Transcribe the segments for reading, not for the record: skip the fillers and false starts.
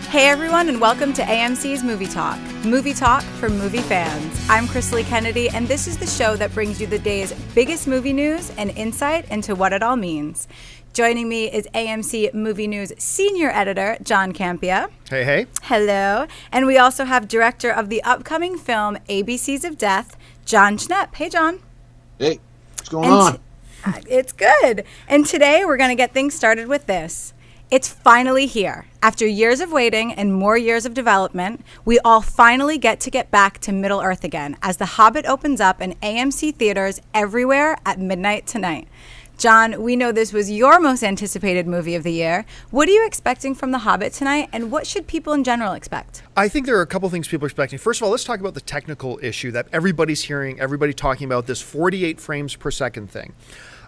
Hey everyone, and welcome to AMC's Movie Talk for movie fans. I'm Chrisley Kennedy, and this is the show that brings you the day's biggest movie news and insight into what it all means. Joining me is AMC Movie News senior editor, John Campia. Hey, hey. Hello. And we also have director of the upcoming film ABCs of Death, John Schnepp. Hey, John. Hey, what's going on? It's good. And today we're going to get things started with this. It's finally here. After years of waiting and more years of development, we all finally get back to Middle Earth again as The Hobbit opens up in AMC theaters everywhere at midnight tonight. John, we know this was your most anticipated movie of the year. What are you expecting from The Hobbit tonight, and what should people in general expect? I think there are a couple things people are expecting. First of all, let's talk about the technical issue that everybody's hearing, everybody talking about, this 48 frames per second thing.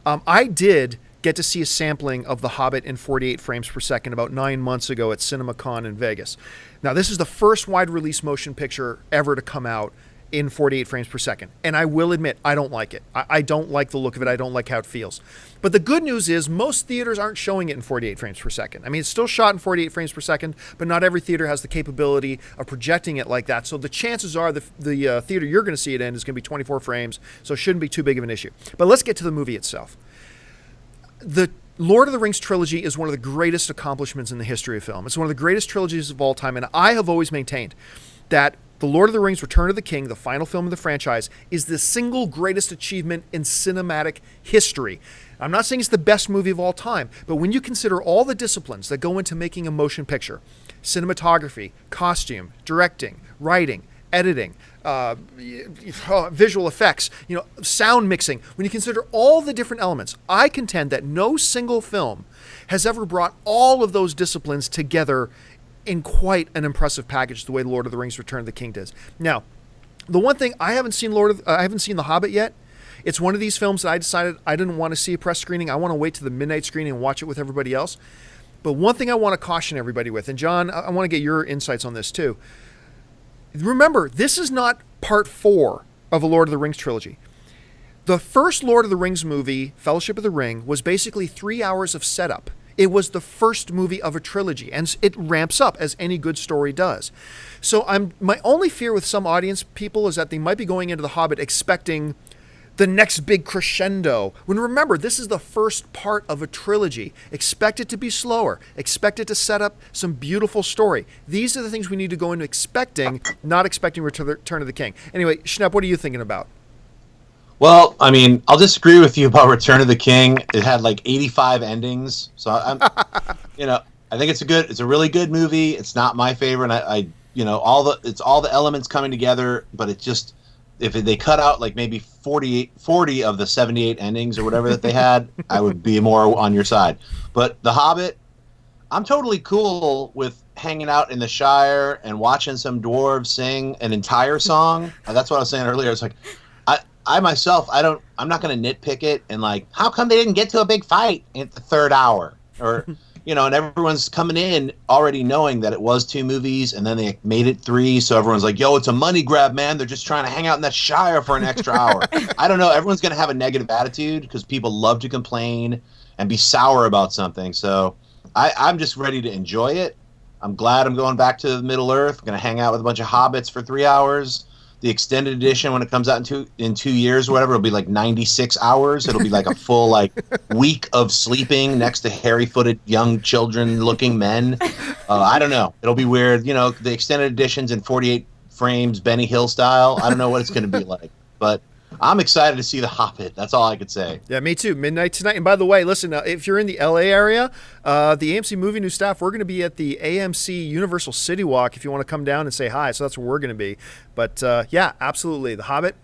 I did get to see a sampling of The Hobbit in 48 frames per second about 9 months ago at CinemaCon in Vegas. Now, this is the first wide release motion picture ever to come out in 48 frames per second. And I will admit, I don't like it. I don't like the look of it. I don't like how it feels. But the good news is most theaters aren't showing it in 48 frames per second. I mean, it's still shot in 48 frames per second, but not every theater has the capability of projecting it like that. So the chances are the theater you're going to see it in is going to be 24 frames, so it shouldn't be too big of an issue. But let's get to the movie itself. The Lord of the Rings trilogy is one of the greatest accomplishments in the history of film. It's one of the greatest trilogies of all time, and I have always maintained that The Lord of the Rings: Return of the King, the final film of the franchise, is the single greatest achievement in cinematic history. I'm not saying it's the best movie of all time, but when you consider all the disciplines that go into making a motion picture, cinematography, costume, directing, writing, editing, visual effects, sound mixing. When you consider all the different elements, I contend that no single film has ever brought all of those disciplines together in quite an impressive package the way The Lord of the Rings: Return of the King does. Now, the one thing I haven't seen The Hobbit yet. It's one of these films that I decided I didn't want to see a press screening. I want to wait to the midnight screening and watch it with everybody else. But one thing I want to caution everybody with, and John, I want to get your insights on this too. Remember, this is not part 4 of the Lord of the Rings trilogy. The first Lord of the Rings movie, Fellowship of the Ring, was basically 3 hours of setup. It was the first movie of a trilogy, and it ramps up as any good story does. So my only fear with some audience people is that they might be going into The Hobbit expecting the next big crescendo. When remember, this is the first part of a trilogy. Expect it to be slower. Expect it to set up some beautiful story. These are the things we need to go into expecting, not expecting Return of the King. Anyway, Schnepp, what are you thinking about? Well, I mean, I'll disagree with you about Return of the King. It had like 85 endings, so I think it's a really good movie. It's not my favorite. It's all the elements coming together, but it just, if they cut out like maybe 40 of the 78 endings or whatever that they had, I would be more on your side. But The Hobbit, I'm totally cool with hanging out in the Shire and watching some dwarves sing an entire song. That's what I was saying earlier. It's like, I myself, I'm not going to nitpick it and like, how come they didn't get to a big fight at the third hour? Or, and everyone's coming in already knowing that it was 2 movies and then they made it 3. So everyone's like, yo, it's a money grab, man. They're just trying to hang out in that Shire for an extra hour. I don't know. Everyone's going to have a negative attitude because people love to complain and be sour about something. So I'm just ready to enjoy it. I'm glad I'm going back to Middle Earth. I'm going to hang out with a bunch of hobbits for 3 hours. The extended edition, when it comes out in 2 years or whatever, it'll be like 96 hours. It'll be like a full week of sleeping next to hairy-footed young children-looking men. I don't know. It'll be weird. The extended editions in 48 frames, Benny Hill style. I don't know what it's going to be like. But I'm excited to see The Hobbit. That's all I could say. Yeah, me too. Midnight tonight. And by the way, listen, if you're in the LA area, the AMC Movie News staff, we're going to be at the AMC Universal City Walk if you want to come down and say hi. So that's where we're going to be. But yeah, absolutely. The Hobbit,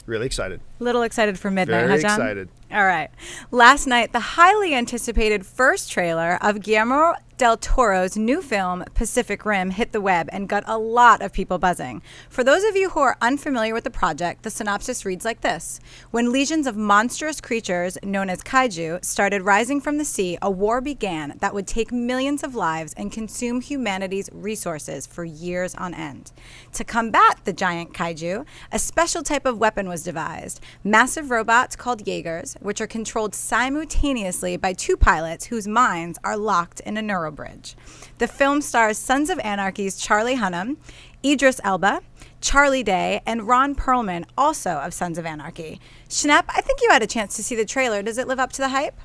really excited. Little excited for midnight, Very huh, John? excited. All right. Last night, the highly anticipated first trailer of Guillermo del Toro's new film, Pacific Rim, hit the web and got a lot of people buzzing. For those of you who are unfamiliar with the project, the synopsis reads like this. When legions of monstrous creatures, known as kaiju, started rising from the sea, a war began that would take millions of lives and consume humanity's resources for years on end. To combat the giant kaiju, a special type of weapon was devised, massive robots called Jaegers, which are controlled simultaneously by 2 pilots whose minds are locked in a neural Narrow Bridge. The film stars Sons of Anarchy's Charlie Hunnam, Idris Elba, Charlie Day, and Ron Perlman, also of Sons of Anarchy. Schnepp, I think you had a chance to see the trailer. Does it live up to the hype?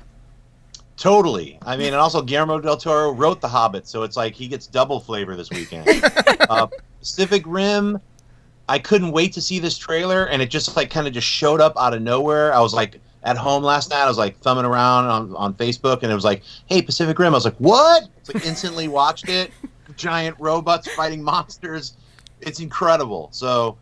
Totally. I mean, and also Guillermo del Toro wrote The Hobbit, so it's like he gets double flavor this weekend. Pacific Rim, I couldn't wait to see this trailer, and it just like kind of just showed up out of nowhere. I was like at home last night. I was like thumbing around on Facebook, and it was like, "Hey, Pacific Rim." I was like, "What?" It's like instantly watched it. Giant robots fighting monsters. It's incredible. So,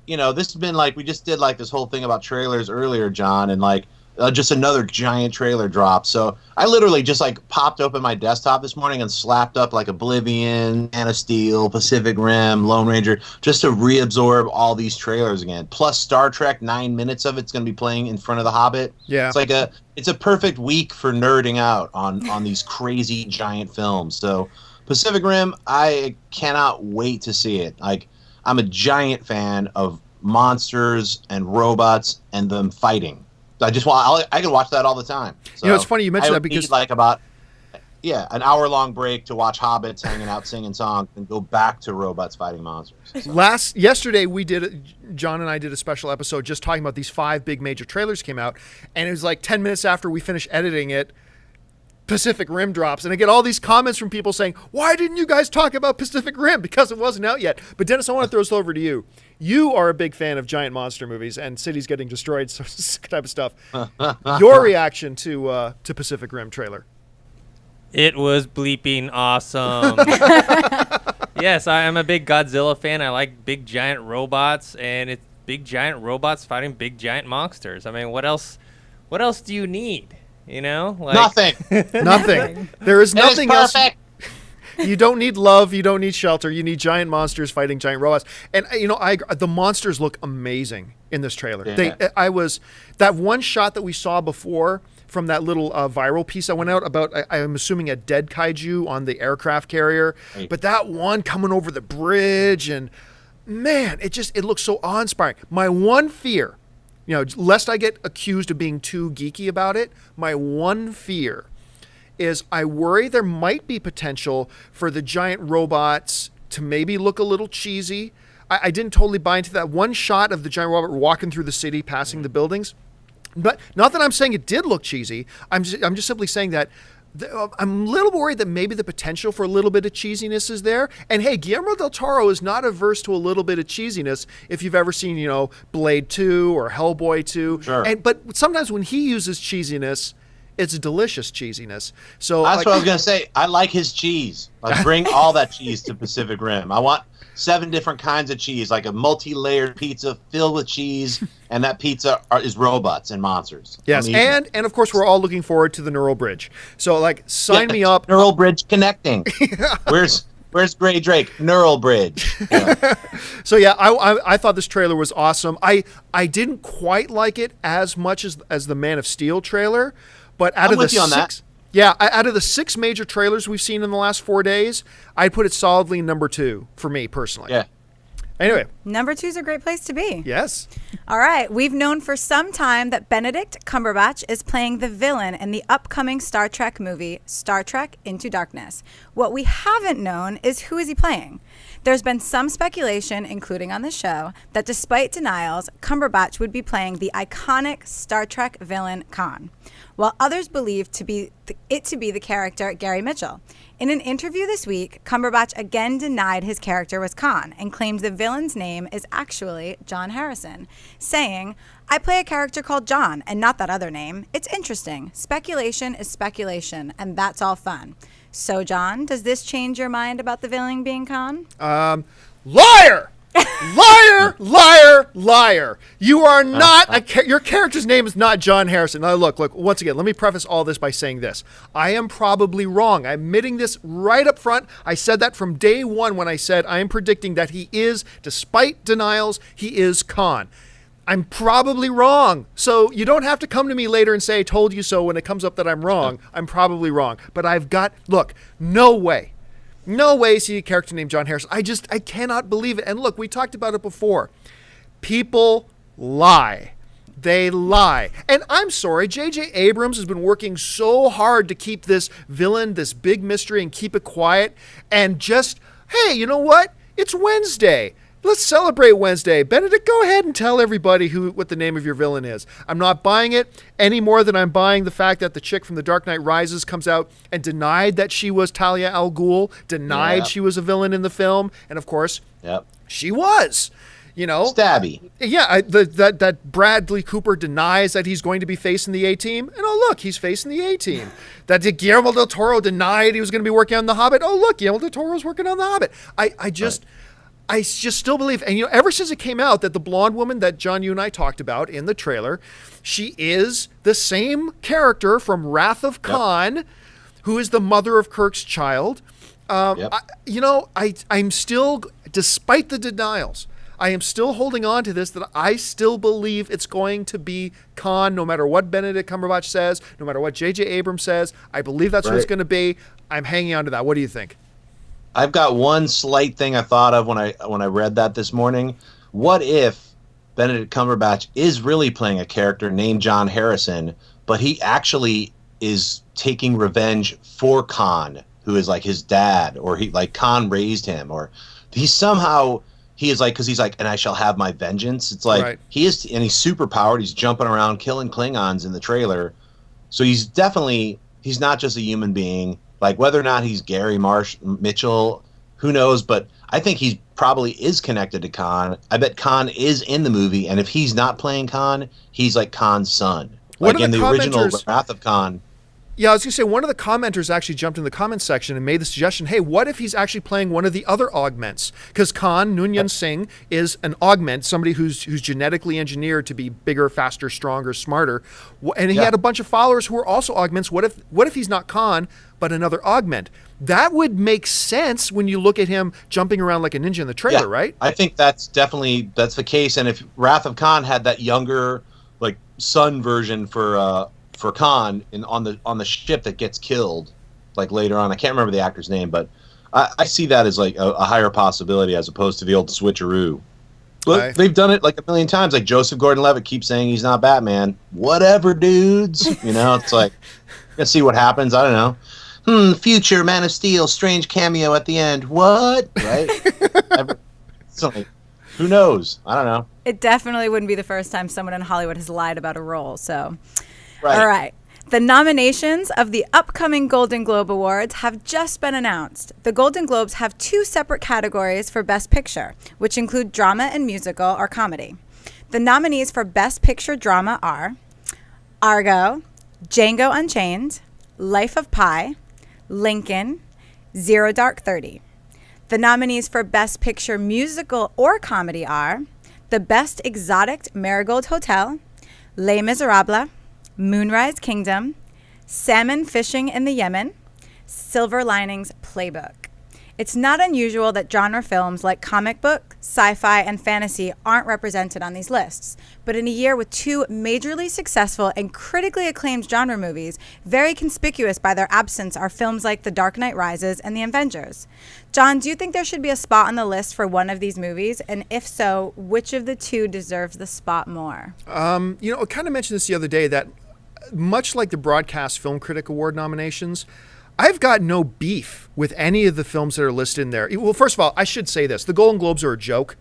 this has been like, we just did like this whole thing about trailers earlier, John, and like just another giant trailer drop. So I literally just like popped open my desktop this morning and slapped up like Oblivion, Man of Steel, Pacific Rim, Lone Ranger, just to reabsorb all these trailers again. Plus Star Trek, 9 minutes of it's going to be playing in front of The Hobbit. Yeah. It's like it's a perfect week for nerding out on these crazy giant films. So Pacific Rim, I cannot wait to see it. Like, I'm a giant fan of monsters and robots and them fighting. I can watch that all the time. So it's funny you mentioned that because like about an hour-long break to watch hobbits hanging out singing songs and go back to robots fighting monsters. So. Yesterday John and I did a special episode just talking about these 5 big major trailers came out, and it was like 10 minutes after we finished editing it, Pacific Rim drops, and I get all these comments from people saying, "Why didn't you guys talk about Pacific Rim?" Because it wasn't out yet. But Dennis, I want to throw this over to you. You are a big fan of giant monster movies and cities getting destroyed, so type of stuff. Your reaction to Pacific Rim trailer? It was bleeping awesome. Yes, I am a big Godzilla fan. I like big giant robots, and it's big giant robots fighting big giant monsters. I mean, what else do you need? Nothing. Nothing. There is nothing else. You don't need love. You don't need shelter. You need giant monsters fighting giant robots. And the monsters look amazing in this trailer. Yeah. That one shot that we saw before from that little viral piece that went out about, I'm assuming, a dead kaiju on the aircraft carrier. Right. But that one coming over the bridge, and man, it looks so awe-inspiring. My one fear, lest I get accused of being too geeky about it, my one fear is I worry there might be potential for the giant robots to maybe look a little cheesy. I didn't totally buy into that one shot of the giant robot walking through the city, passing the buildings. But not that I'm saying it did look cheesy. I'm just simply saying that I'm a little worried that maybe the potential for a little bit of cheesiness is there. And hey, Guillermo del Toro is not averse to a little bit of cheesiness if you've ever seen, Blade 2 or Hellboy 2. Sure. But sometimes when he uses cheesiness, it's delicious cheesiness. So that's what I was going to say. I like his cheese. Like, bring all that cheese to Pacific Rim. I want 7 different kinds of cheese, like a multi-layered pizza filled with cheese, and that pizza is robots and monsters. Yes, and of course we're all looking forward to the Neural Bridge. So sign me up. Neural Bridge connecting. Where's Gray Drake? Neural Bridge. Yeah. So yeah, I thought this trailer was awesome. I didn't quite like it as much as the Man of Steel trailer, but out of the 6. Yeah, out of the 6 major trailers we've seen in the last 4 days, I'd put it solidly number 2 for me personally. Yeah. Anyway. Number 2 is a great place to be. Yes. All right. We've known for some time that Benedict Cumberbatch is playing the villain in the upcoming Star Trek movie, Star Trek Into Darkness. What we haven't known is who is he playing. There's been some speculation, including on the show, that despite denials, Cumberbatch would be playing the iconic Star Trek villain Khan, while others believe it to be the character Gary Mitchell. In an interview this week, Cumberbatch again denied his character was Khan and claimed the villain's name is actually John Harrison, saying, "I play a character called John and not that other name. It's interesting. Speculation is speculation, and that's all fun." So, John, does this change your mind about the villain being Khan? Liar! Liar, liar, liar. You are not, your character's name is not John Harrison. Now, look, once again, let me preface all this by saying this. I am probably wrong. I'm admitting this right up front. I said that from day one when I said I am predicting that he is, despite denials, he is Khan. I'm probably wrong. So you don't have to come to me later and say, I told you so when it comes up that I'm wrong. I'm probably wrong. But no way. No way see a character named John Harrison. I cannot believe it. And look, we talked about it before. People lie. They lie. And I'm sorry, J.J. Abrams has been working so hard to keep this villain, this big mystery, and keep it quiet. And just, hey, you know what? It's Wednesday. Let's celebrate Wednesday. Benedict, go ahead and tell everybody what the name of your villain is. I'm not buying it any more than I'm buying the fact that the chick from The Dark Knight Rises comes out and denied that she was Talia al Ghul, denied she was a villain in the film. And, of course, she was. You know, Stabby. Yeah, that Bradley Cooper denies that he's going to be facing the A-Team. And oh, look, he's facing the A-Team. That Guillermo del Toro denied he was going to be working on The Hobbit. Oh, look, Guillermo del Toro's working on The Hobbit. I just still believe, and ever since it came out that the blonde woman that John, you and I talked about in the trailer, she is the same character from Wrath of Khan, who is the mother of Kirk's child. I'm still, despite the denials, I am still holding on to this, that I still believe it's going to be Khan, no matter what Benedict Cumberbatch says, no matter what J.J. Abrams says. I believe that's what it's going to be. I'm hanging on to that. What do you think? I've got one slight thing I thought of when I read that this morning. What if Benedict Cumberbatch is really playing a character named John Harrison, but he actually is taking revenge for Khan, who is like his dad, or Khan raised him, or he is like, because he's like, and I shall have my vengeance. It's like he is, and he's super powered. He's jumping around, killing Klingons in the trailer. So he's not just a human being. Like, whether or not he's Gary Mitchell, who knows? But I think he probably is connected to Khan. I bet Khan is in the movie, and if he's not playing Khan, he's like Khan's son. Like in the original Wrath of Khan. Yeah, I was going to say, one of the commenters actually jumped in the comments section and made the suggestion, hey, what if he's actually playing one of the other augments? Because Khan Noonien Singh is an augment, somebody who's genetically engineered to be bigger, faster, stronger, smarter. And he had a bunch of followers who were also augments. What if he's not Khan, but another augment? That would make sense when you look at him jumping around like a ninja in the trailer, right? I think that's the case. And if Wrath of Khan had that younger, like, son version for Khan on the ship that gets killed, like later on, I can't remember the actor's name, but I see that as like a higher possibility as opposed to the old switcheroo. But they've done it like a million times. Like Joseph Gordon-Levitt keeps saying he's not Batman. Whatever, dudes. It's like, let's see what happens. I don't know. Future Man of Steel, strange cameo at the end. What? Right? Who knows? I don't know. It definitely wouldn't be the first time someone in Hollywood has lied about a role. So, right. All right. The nominations of the upcoming Golden Globe Awards have just been announced. The Golden Globes have two separate categories for Best Picture, which include drama and musical or comedy. The nominees for Best Picture Drama are Argo, Django Unchained, Life of Pi, Lincoln, Zero Dark 30. The nominees for Best Picture Musical or Comedy are The Best Exotic Marigold Hotel, Les Miserables, Moonrise Kingdom, Salmon Fishing in the Yemen, Silver Linings Playbook. It's not unusual that genre films like comic book, sci-fi, and fantasy aren't represented on these lists. But in a year with two majorly successful and critically acclaimed genre movies, very conspicuous by their absence are films like The Dark Knight Rises and The Avengers. John, do you think there should be a spot on the list for one of these movies? And if so, which of the two deserves the spot more? I kind of mentioned this the other day that much like the Broadcast Film Critic Award nominations, I've got no beef with any of the films that are listed in there. Well, first of all, I should say this. The Golden Globes are a joke.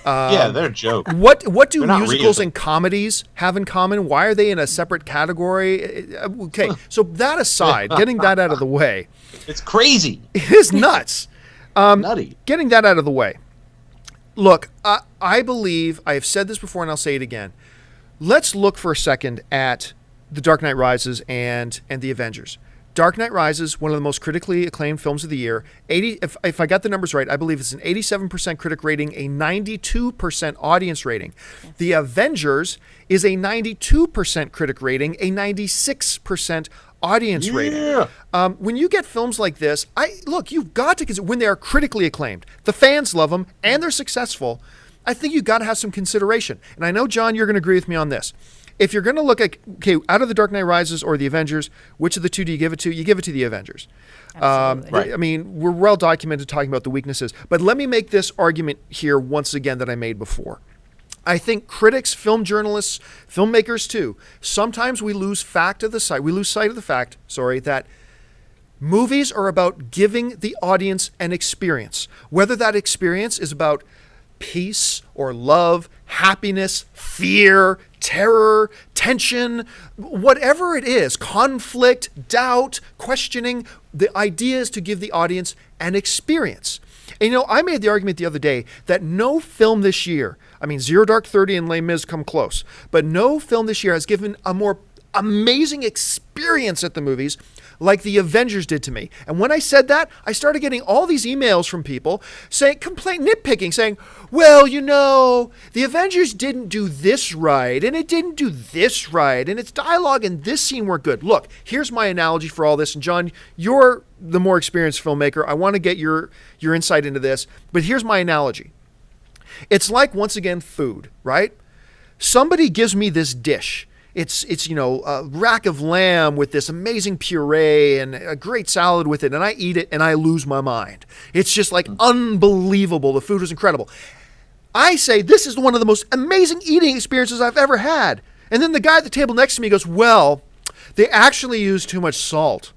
Yeah, they're a joke. What do musicals and comedies have in common? Why are they in a separate category? Okay, so that aside, getting that out of the way. It's crazy. It is nuts. Nutty. Getting that out of the way. Look, I believe, I have said this before and I'll say it again. Let's look for a second at The Dark Knight Rises and The Avengers. Dark Knight Rises, one of the most critically acclaimed films of the year. If I got the numbers right, I believe it's an 87% critic rating, a 92% audience rating. Yes. The Avengers is a 92% critic rating, a 96% audience rating. When you get films like this, you've got to consider when they are critically acclaimed. The fans love them and they're successful. I think you've got to have some consideration. And I know, John, you're going to agree with me on this. If you're going to look at, out of The Dark Knight Rises or The Avengers, which of the two do you give it to? You give it to The Avengers. Right. I mean, we're well documented talking about the weaknesses. But let me make this argument here once again that I made before. I think critics, film journalists, filmmakers too, sometimes we lose sight of the fact, that movies are about giving the audience an experience. Whether that experience is about peace or love, happiness, fear, terror, tension, whatever it is, conflict, doubt, questioning, the idea is to give the audience an experience. And I made the argument the other day that no film this year, Zero Dark 30 and Les Mis come close, but no film this year has given a more amazing experience at the movies like the Avengers did to me. And when I said that, I started getting all these emails from people nitpicking, saying, well, the Avengers didn't do this right, and it didn't do this right, and its dialogue in this scene weren't good. Look, here's my analogy for all this. And John, you're the more experienced filmmaker. I want to get your insight into this, but here's my analogy. It's like, once again, food, right? Somebody gives me this dish. It's a rack of lamb with this amazing puree and a great salad with it, and I eat it and I lose my mind. It's just like unbelievable. The food was incredible. I say, this is one of the most amazing eating experiences I've ever had. And then the guy at the table next to me goes, well, they actually used too much salt.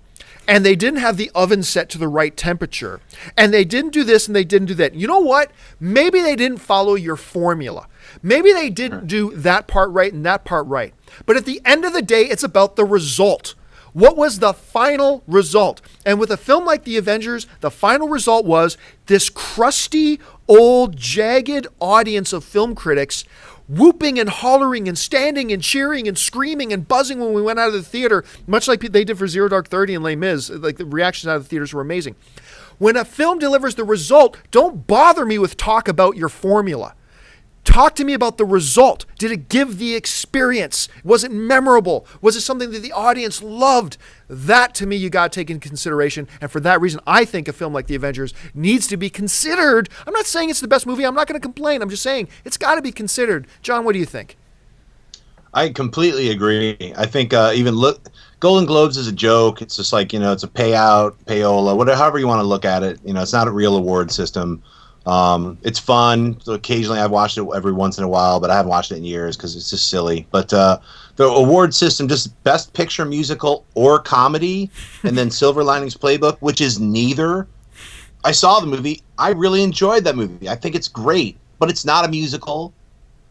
And they didn't have the oven set to the right temperature. And they didn't do this and they didn't do that. You know what? Maybe they didn't follow your formula. Maybe they didn't do that part right and that part right. But at the end of the day, it's about the result. What was the final result? And with a film like The Avengers, the final result was this crusty, old, jagged audience of film critics whooping and hollering and standing and cheering and screaming and buzzing when we went out of the theater, much like they did for Zero Dark 30 and Les Mis. Like, the reactions out of the theaters were amazing. When a film delivers the result, don't bother me with talk about your formula. Talk to me about the result. Did it give the experience? Was it memorable? Was it something that the audience loved? That, to me, you got to take into consideration. And for that reason, I think a film like The Avengers needs to be considered. I'm not saying it's the best movie. I'm not going to complain. I'm just saying it's got to be considered. John, what do you think? I completely agree. I think Golden Globes is a joke. It's just like, it's a payola, whatever, however you want to look at it. It's not a real award system. It's fun. So occasionally I've watched it every once in a while, but I haven't watched it in years because it's just silly. But the award system, just Best Picture, musical, or comedy, and then Silver Linings Playbook, which is neither. I saw the movie. I really enjoyed that movie. I think it's great, but it's not a musical,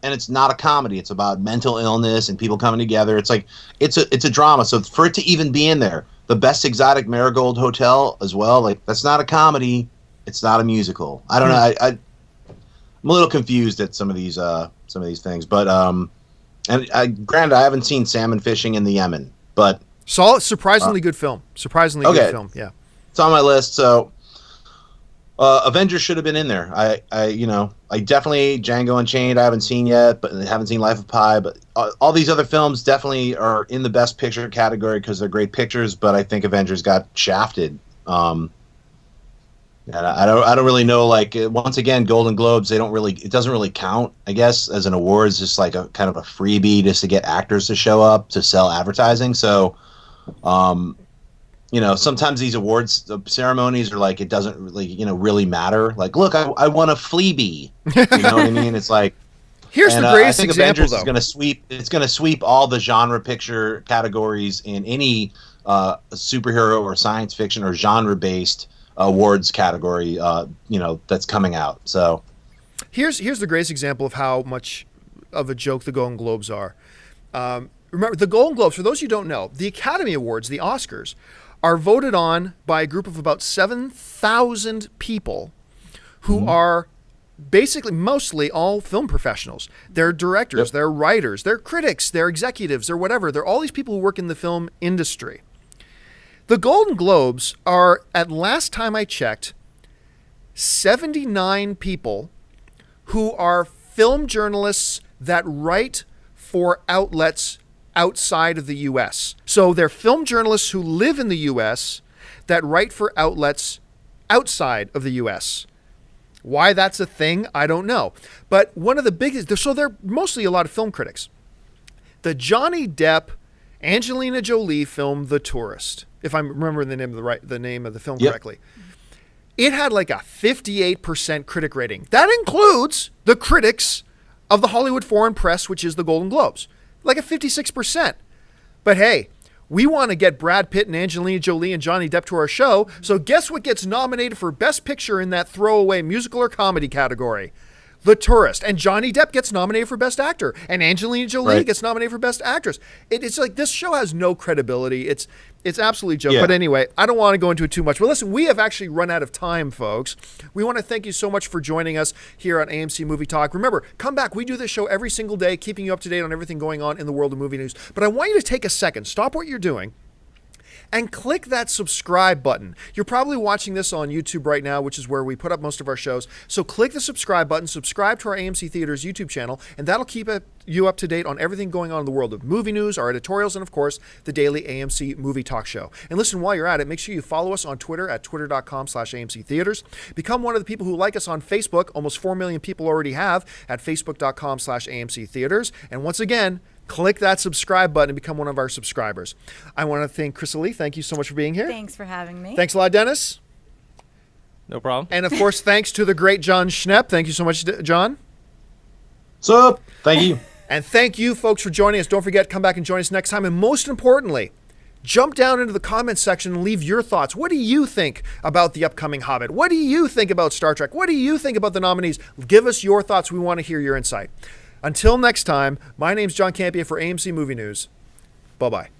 and it's not a comedy. It's about mental illness and people coming together. It's like it's a drama. So for it to even be in there, the Best Exotic Marigold Hotel as well, like, that's not a comedy. It's not a musical. I don't know. I'm a little confused at some of these things, but granted, I haven't seen Salmon Fishing in the Yemen, but saw it. Surprisingly good film. Good film. Yeah, it's on my list. So Avengers should have been in there. I definitely Django Unchained I haven't seen yet, but I haven't seen Life of Pi. But all these other films definitely are in the Best Picture category because they're great pictures. But I think Avengers got shafted. And I don't really know. Like, once again, Golden Globes, it doesn't really count, I guess, as an award. It's just like a kind of a freebie just to get actors to show up to sell advertising. So, sometimes these awards ceremonies are like, it doesn't really matter. Like, look, I won a Fleabee. You know what I mean? It's like, here's the greatest I think example, Avengers is going to sweep all the genre picture categories in any superhero or science fiction or genre based awards category that's coming out. So here's the greatest example of how much of a joke the Golden Globes are. Remember, the Golden Globes, for those who don't know, the Academy Awards, the Oscars, are voted on by a group of about 7,000 people who are basically mostly all film professionals. They're directors, they're writers, they're critics, they're executives, or whatever. They're all these people who work in the film industry. The Golden Globes are, at last time I checked, 79 people who are film journalists that write for outlets outside of the U.S. So they're film journalists who live in the U.S. that write for outlets outside of the U.S. Why that's a thing, I don't know. But one of the biggest, so they're mostly a lot of film critics. The Johnny Depp, Angelina Jolie film The Tourist, if I'm remembering the name of the film correctly, it had like a 58% critic rating. That includes the critics of the Hollywood Foreign Press, which is the Golden Globes. Like a 56%. But hey, we want to get Brad Pitt and Angelina Jolie and Johnny Depp to our show, so guess what gets nominated for Best Picture in that throwaway musical or comedy category? The Tourist. And Johnny Depp gets nominated for Best Actor. And Angelina Jolie gets nominated for Best Actress. It's like this show has no credibility. It's absolutely a joke. Yeah. But anyway, I don't want to go into it too much. But listen, we have actually run out of time, folks. We want to thank you so much for joining us here on AMC Movie Talk. Remember, come back. We do this show every single day, keeping you up to date on everything going on in the world of movie news. But I want you to take a second, stop what you're doing, and click that subscribe button. You're probably watching this on YouTube right now, which is where we put up most of our shows. So click the subscribe button, subscribe to our AMC Theaters YouTube channel, and that'll keep you up to date on everything going on in the world of movie news, our editorials, and of course, the daily AMC Movie Talk show. And listen, while you're at it, make sure you follow us on Twitter at twitter.com/AMC Theaters. Become one of the people who like us on Facebook. Almost 4 million people already have at facebook.com/AMC Theaters. And once again, click that subscribe button and become one of our subscribers. I want to thank Chrysalie. Thank you so much for being here. Thanks for having me. Thanks a lot, Dennis. No problem. And of course, thanks to the great John Schnepp. Thank you so much, John. What's up? Thank you. And thank you, folks, for joining us. Don't forget, come back and join us next time. And most importantly, jump down into the comments section and leave your thoughts. What do you think about the upcoming Hobbit? What do you think about Star Trek? What do you think about the nominees? Give us your thoughts. We want to hear your insight. Until next time, my name's John Campia for AMC Movie News. Bye-bye.